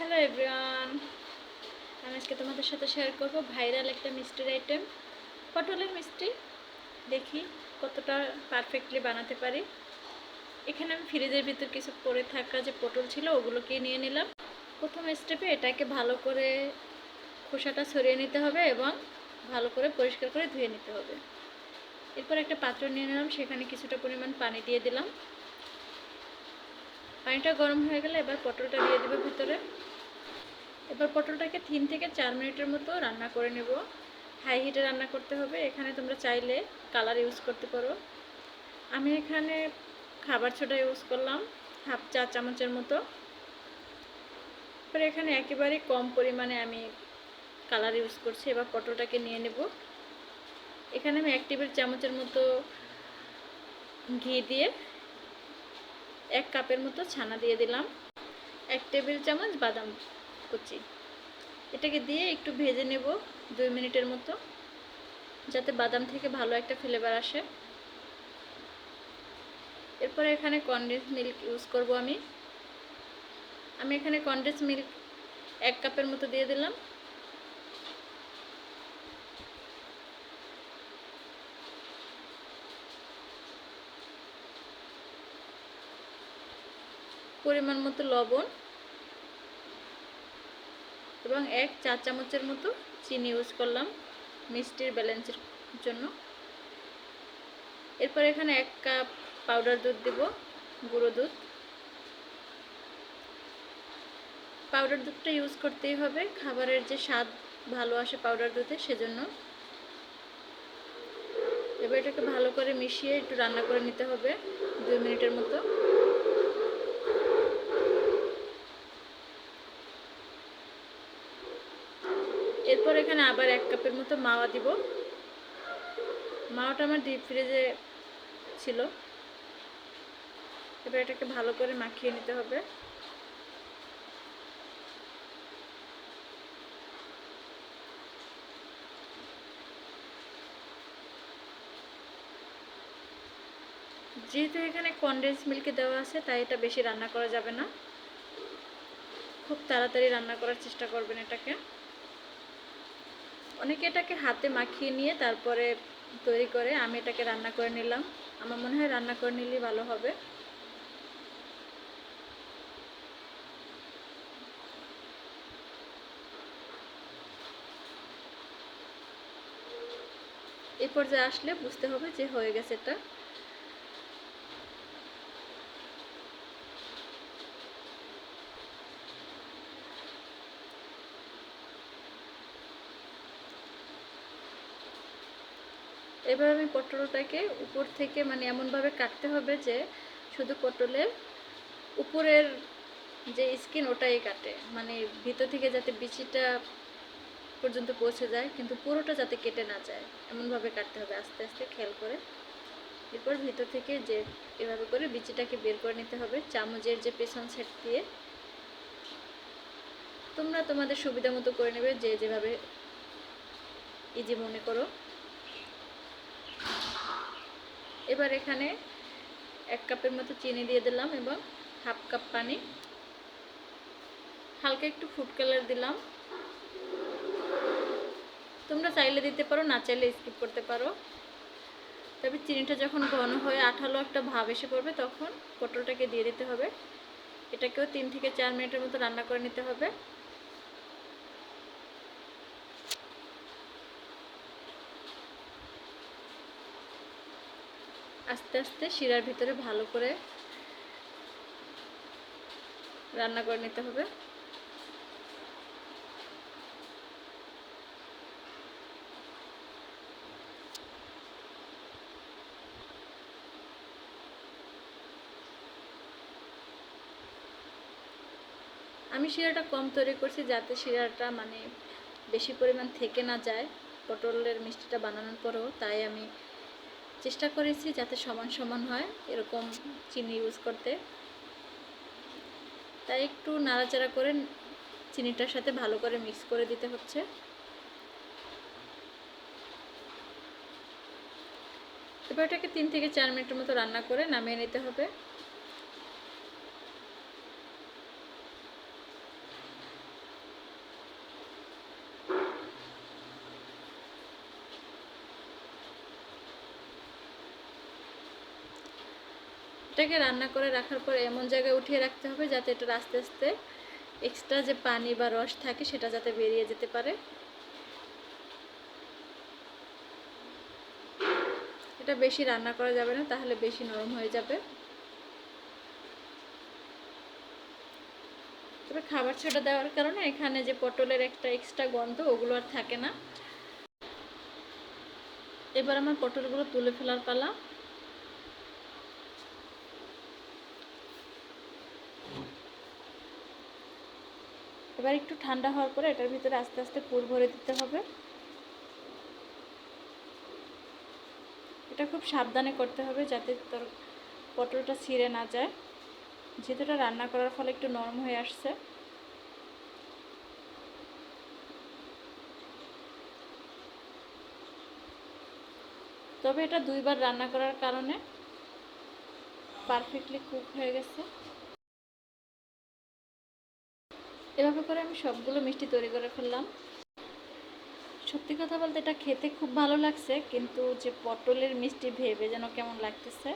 Hello everyone, আমি আজকে তোমাদের সাথে শেয়ার করব ভাইরাল একটা মিষ্টির আইটেম, পটলের মিষ্টি। দেখি কতটা পারফেক্টলি বানাতে পারি। এখানে আমি ফ্রিজের ভিতর কিছু পড়ে থাকা যে পটল ছিল ওগুলোকে নিয়ে নিলাম। প্রথম স্টেপে এটাকে ভালো করে খোসাটা ছড়িয়ে নিতে হবে এবং ভালো করে পরিষ্কার করে ধুয়ে নিতে হবে। এরপর একটা পাত্র নিয়ে নিলাম, সেখানে কিছুটা পরিমাণ পানি দিয়ে দিলাম। পানিটা গরম হয়ে গেলে এবার পটলটা দিয়ে দেবো ভিতরে। এবার পটলটাকে 3 থেকে 4 মিনিটের মতো রান্না করে নেব। হাই হিটে রান্না করতে হবে। এখানে তোমরা চাইলে কালার ইউজ করতে পারো। আমি এখানে খাবার সোডা ইউজ করলাম হাফ চা চামচের মতো। এবার এখানে একেবারে কম পরিমাণে আমি কালার ইউজ করছি। এবার পটলটাকে নিয়ে নেব। এখানে আমি 1 টেবিল চামচের মতো ঘি দিয়ে 1 কাপের মতো ছানা দিয়ে দিলাম। 1 টেবিল চামচ বাদাম কুচি, এটাকে দিয়ে একটু ভেজে নেব 2 মিনিটের মতো, যাতে বাদাম থেকে ভালো একটা ফ্লেভার আসে। এরপরে এখানে কনডেন্স মিল্ক ইউজ করব। আমি এখানে কনডেন্স মিল্ক 1 কাপের মতো দিয়ে দিলাম। পরিমাণ মতো লবণ এবং 1 চা চামচের মতো চিনি ইউজ করলাম মিষ্টির ব্যালেন্সের জন্য। এরপর এখানে 1 কাপ পাউডার দুধ দেব, গুঁড়ো দুধ। পাউডার দুধটা ইউজ করতেই হবে, খাবারের যে স্বাদ ভালো আসে পাউডার দুধে, সেজন্য। এবার এটাকে ভালো করে মিশিয়ে একটু রান্না করে নিতে হবে 2 মিনিটের মতো। এরপর এখানে আবার 1 কাপের মতো মাওয়া দিব। মাওয়াটা আমার ডিপ ফ্রিজে ছিল। এবার এটাকে ভালো করে মাখিয়ে নিতে হবে। যেহেতু এখানে কনডেন্স মিল্ক দেওয়া আছে, তাই এটা বেশি রান্না করা যাবে না। খুব তাড়াতাড়ি রান্না করার চেষ্টা করবেন এটাকে। অনেকে এটাকে হাতে মাখিয়ে নিয়ে তারপরে তৈরি করে, আমি এটাকে রান্না করে নিলাম। আমার মনে হয় রান্না করে নিলেই ভালো হবে। এই পর্যায়ে আসলে বুঝতে হবে যে হয়ে গেছে এটা। এবার আমি পটলটাকে উপর থেকে মানে এমনভাবে কাটতে হবে যে শুধু পটলের উপরের যে স্কিন ওটাই কাটে, মানে ভিতর থেকে যাতে বিচিটা পর্যন্ত পৌঁছে যায়, কিন্তু পুরোটা যাতে কেটে না যায়, এমনভাবে কাটতে হবে আস্তে আস্তে খেয়াল করে। এরপর ভিতর থেকে যে এভাবে করে বিচিটাকে বের করে নিতে হবে চামচের যে পেছন সাইড দিয়ে। তোমরা তোমাদের সুবিধা মতো করে নেবে, যে যেভাবে ইজি মনে করো। এবার এখানে 1 কাপের মতো চিনি দিয়ে দিলাম এবং হাফ কাপ পানি, হালকা একটু ফুড কালার দিলাম। তোমরা চাইলে দিতে পারো, না চাইলে স্কিপ করতে পারো। তবে চিনিটা যখন ঘন হয়ে আঠালো একটা ভাব এসে পড়বে, তখন পটলটাকে দিয়ে দিতে হবে। এটাকেও 3 থেকে 4 মিনিটের মতো রান্না করে নিতে হবে। আস্তে আস্তে শিরার ভিতরে ভালো করে রান্না করে নিতে হবে। আমি শিরাটা কম তৈরি করছি, যাতে শিরাটা মানে বেশি পরিমাণ থেকে না যায় পটলের মিষ্টিটা বানানোর পরেও। তাই আমি চেষ্টা করেছি যাতে সমান সমান হয় এরকম চিনি ইউজ করতে। তাই একটু নাড়াচাড়া করে চিনিটার সাথে ভালো করে মিক্স করে দিতে হচ্ছে। এবার এটাকে 3 থেকে 4 মিনিটের মতো রান্না করে নামিয়ে নিতে হবে। এটাকে রান্না করে রাখার পর এমন জায়গায় উঠিয়ে রাখতে হবে যাতে এটা আস্তে আস্তে এক্সট্রা যে পানি বা রস থাকে সেটা যাতে বেরিয়ে যেতে পারে। এটা বেশি রান্না করা যাবে না, তাহলে বেশি নরম হয়ে যাবে। তবে খাবার সোডা দেওয়ার কারণে এখানে যে পটলের একটা এক্সট্রা গন্ধ ওগুলো আর থাকে না। এবার আমার পটলগুলো তুলে ফেলার পালা। এবার একটু ঠান্ডা হওয়ার পরে এটার ভিতরে আস্তে আস্তে পুর ভরে দিতে হবে। এটা খুব সাবধানে করতে হবে যাতে তোর পটলটা ছিঁড়ে না যায়, যেহেতু এটা রান্না করার ফলে একটু নরম হয়ে আসছে। তবে এটা 2 বার রান্না করার কারণে পারফেক্টলি কুক হয়ে গেছে। এভাবে করে আমি সবগুলো মিষ্টি তৈরি করে ফেললাম। সত্যি কথা বলতে এটা খেতে খুব ভালো লাগছে, কিন্তু যে পটলের মিষ্টি ভেবে যেন কেমন লাগতেছে।